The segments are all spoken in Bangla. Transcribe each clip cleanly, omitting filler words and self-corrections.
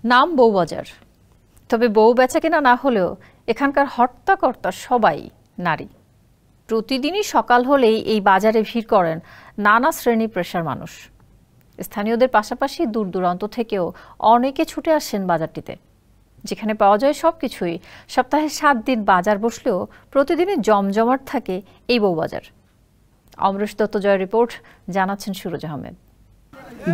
নাম বউবাজার, তবে বউ বেচাকেনা না হলেও এখানকার হর্তাকর্তা সবাই নারী। প্রতিদিনই সকাল হলেই এই বাজারে ভিড় করেন নানা শ্রেণী পেশার মানুষ। স্থানীয়দের পাশাপাশি দূর দূরান্ত থেকেও অনেকে ছুটে আসেন বাজারটিতে, যেখানে পাওয়া যায় সবকিছুই। সপ্তাহে 7 দিন বাজার বসলেও প্রতিদিনই জমজমাট থাকে এই বউবাজার। অমরেশ দত্ত জয়ের রিপোর্ট, জানাচ্ছেন সুরজ আহমেদ।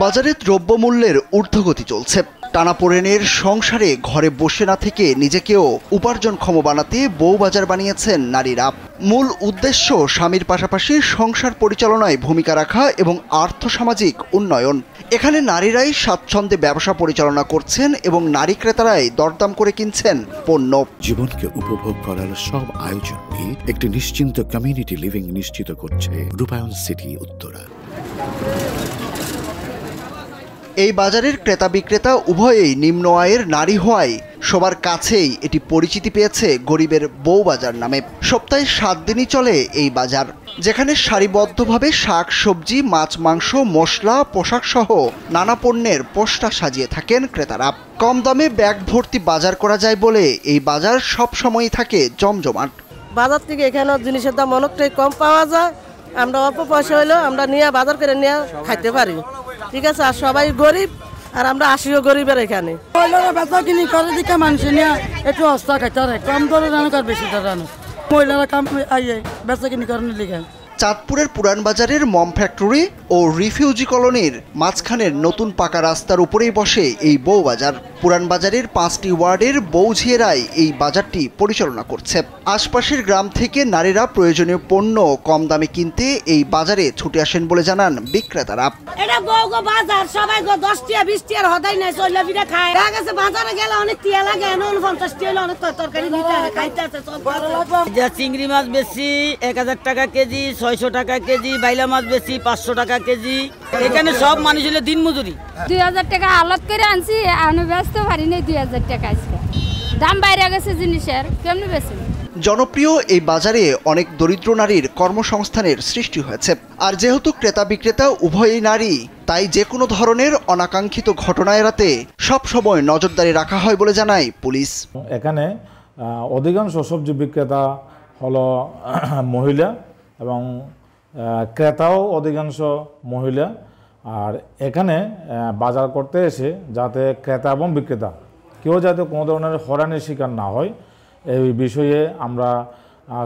বাজারে দ্রব্যমূল্যের ঊর্ধ্বগতি চলছে। টানাপোড়েনের সংসারে ঘরে বসে না থেকে নিজেকেও উপার্জনক্ষম বানাতে বউবাজার বানিয়েছেন নারীরা। মূল উদ্দেশ্য স্বামীর পাশাপাশি সংসার পরিচালনায় ভূমিকা রাখা এবং আর্থসামাজিক উন্নয়ন। এখানে নারীরাই স্বাচ্ছন্দ্যে ব্যবসা পরিচালনা করছেন এবং নারী ক্রেতারাই দরদাম করে কিনছেন পণ্য। জীবনকে উপভোগ করার সব আয়োজন নিয়ে একটি নিশ্চিন্ত কমিউনিটি লিভিং নিশ্চিত করছে রূপায়ণ সিটি উত্তরা। এই বাজারের ক্রেতা বিক্রেতা উভয়েই নিম্ন আয়ের নারী হওয়ায় সবার কাছেই এটি পরিচিতি পেয়েছে গরিবের বউবাজার নামে। সপ্তাহে 7 দিনই চলে এই বাজার, যেখানে সারিবদ্ধভাবে শাক সবজি, মাছ মাংস, মশলা, পোশাক সহ নানা পণ্যের পোস্টার সাজিয়ে থাকেন ক্রেতারা। কম দামে ব্যাগ ভর্তি বাজার করা যায় বলে এই বাজার সব সময়ই থাকে জমজমাট। বাজার থেকে এখানে জিনিসের দাম অনেকটাই কম পাওয়া যায়। আমরা অল্প পয়সা হইলেও আমরা নিয়ে বাজার করে নিয়ে খাইতে পারি, ঠিক আছে। আর সবাই গরিব, আর আমরা আসিও গরিবের এখানে। বেচা কিনি করে দিকে মানুষ নিয়ে একটু অস্তা খাইতে পারে, কম দরে রানো আর বেশি দরে রানো, মহিলারা কাম আইয়ে বেচা কিনি করেন লিখে। চাঁদপুরের পুরান বাজারের মম ফ্যাক্টরি ও রিফিউজি কলোনির মাঝখানের নতুন পাকা রাস্তার উপরেই বসে এই বউবাজার। পুরান বাজারের 5টি ওয়ার্ডের বউঝিয়েরাই এই বাজারটি পরিচালনা করছে। আশপাশের গ্রাম থেকে নারীরা প্রয়োজনীয় পণ্য কম দামে কিনতে এই বাজারে ছুটে আসেন বলে জানান বিক্রেতারা। এটা বউগো বাজার, সবাই 10 টাকা 20 টাকা হদাই নাই, চলে বিরা খায়। দেখা গেছে বাজারে গেলে অনেক টিয়া লাগে, 50 টাকা অনেক তরকারি নিতে হয়, খাইতে আছে সব। যা চিংড়ি মাছ বেশি 1000 টাকা কেজি, 600 টাকা কেজি, বাইলা মাছ বেশি 500 টাকা কেজি। এখানে সব মানুষ হলে দিন মজুরি। 2000 টাকা আলাদ করে আনছি, আমি বেচতে পারি নাই 2000 টাকা। আজকে দাম বাইরে গেছে জিনিসের, কেমনে বেচেন? জনপ্রিয় এই বাজারে অনেক দরিদ্র নারীর কর্মসংস্থানের সৃষ্টি হয়েছে। আর যেহেতু ক্রেতা বিক্রেতা উভয়ই নারী, তাই যে কোনো ধরনের অনাকাঙ্ক্ষিত ঘটনা এড়াতে সবসময় নজরদারি রাখা হয় বলে জানায় পুলিশ। এখানে অধিকাংশ সবজি বিক্রেতা হলো মহিলা এবং ক্রেতাও অধিকাংশ মহিলা। আর এখানে বাজার করতে এসে যাতে ক্রেতা এবং বিক্রেতা কেউ যাতে কোনো ধরনের হয়রানির শিকার না হয়, এই বিষয়ে আমরা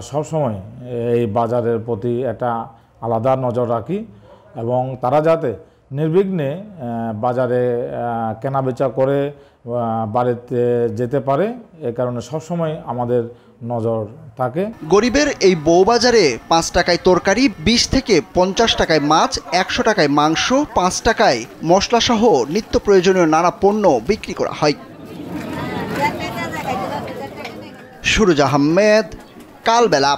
সবসময় এই বাজারের প্রতি একটা আলাদা নজর রাখি এবং তারা যাতে নির্বিঘ্নে বাজারে কেনাবেচা করে বাড়িতে যেতে পারে, এ কারণে সবসময় আমাদের নজর থাকে। গরিবের এই বউবাজারে 5 টাকায় তরকারি, 20 থেকে 50 টাকায় মাছ, 100 টাকায় মাংস, 5 টাকায় মশলা সহ নিত্য প্রয়োজনীয় নানা পণ্য বিক্রি করা হয়। সুরজ আহমেদ, কালবেলা।